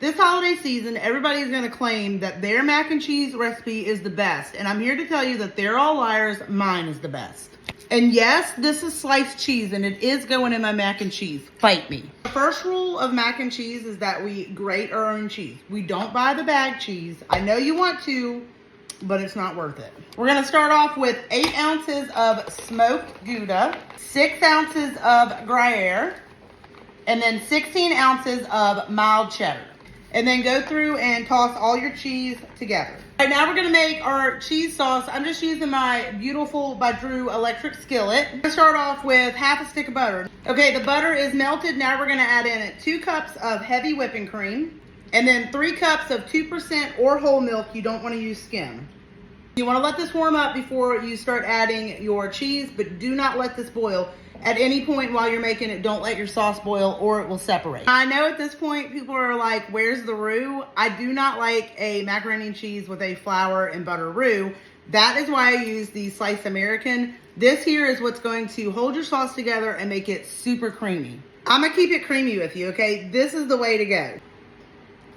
This holiday season, everybody's going to claim that their mac and cheese recipe is the best. And I'm here to tell you that they're all liars. Mine is the best. And yes, this is sliced cheese and it is going in my mac and cheese. Fight me. The first rule of mac and cheese is that we grate our own cheese. We don't buy the bag cheese. I know you want to, but it's not worth it. We're going to start off with 8 ounces of smoked Gouda, 6 ounces of Gruyere, and then 16 ounces of mild cheddar. And then go through and toss all your cheese together. All right, now we're gonna make our cheese sauce. I'm just using my Beautiful by Drew electric skillet. I'm gonna start off with half a stick of butter. Okay, the butter is melted. Now we're gonna add in 2 cups of heavy whipping cream, and then 3 cups of 2% or whole milk. You don't wanna use skim. You wanna let this warm up before you start adding your cheese, but do not let this boil. At any point while you're making it, don't let your sauce boil or it will separate. I know at this point, people are like, where's the roux? I do not like a macaroni and cheese with a flour and butter roux. That is why I use the sliced American. This here is what's going to hold your sauce together and make it super creamy. I'm gonna keep it creamy with you, okay? This is the way to go.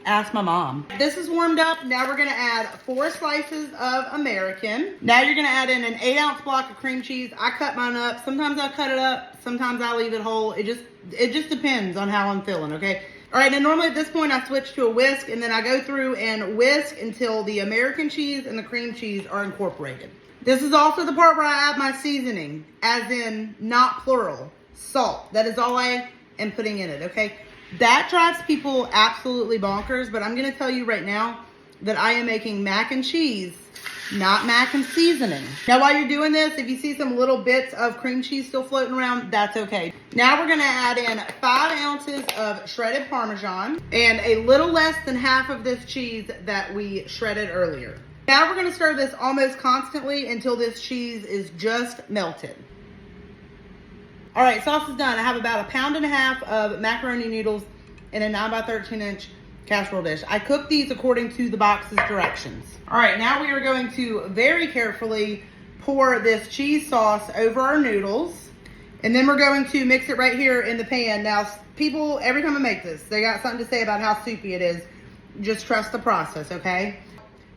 Ask my mom. This is warmed up. Now we're gonna add 4 slices of American. Now you're gonna add in an 8-ounce block of cream cheese. I cut mine up. Sometimes I cut it up. Sometimes I leave it whole. It just depends on how I'm feeling, okay? All right, and normally at this point I switch to a whisk and then I go through and whisk until the American cheese and the cream cheese are incorporated. This is also the part where I add my seasoning, as in not plural, salt. That is all I am putting in it, okay? That drives people absolutely bonkers, but I'm going to tell you right now that I am making mac and cheese, not mac and seasoning. Now, while you're doing this, if you see some little bits of cream cheese still floating around, that's okay. Now we're going to add in 5 ounces of shredded Parmesan and a little less than half of this cheese that we shredded earlier. Now we're going to stir this almost constantly until this cheese is just melted. All right, sauce is done. I have about 1.5 pounds of macaroni noodles in a 9 by 13 inch casserole dish. I cook these according to the box's directions. All right, now we are going to very carefully pour this cheese sauce over our noodles. And then we're going to mix it right here in the pan. Now, people, every time I make this, they got something to say about how soupy it is. Just trust the process, okay?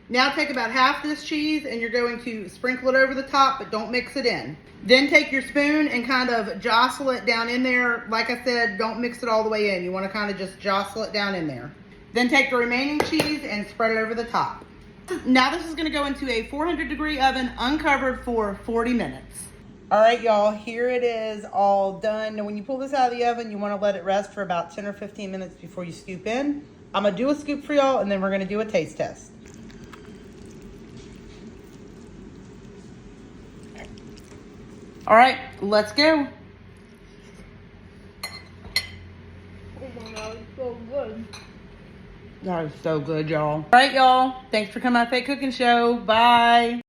Now take about half this cheese and you're going to sprinkle it over the top, but don't mix it in. Then take your spoon and kind of jostle it down in there. Like I said, don't mix it all the way in. You want to kind of just jostle it down in there. Then take the remaining cheese and spread it over the top. Now this is going to go into a 400-degree oven uncovered for 40 minutes. All right, y'all, here it is all done. Now when you pull this out of the oven, you want to let it rest for about 10 or 15 minutes before you scoop in. I'm going to do a scoop for y'all and then we're going to do a taste test. All right, let's go. Oh my God, it's so good. That is so good, y'all. All right, y'all. Thanks for coming on Fake Cooking Show. Bye.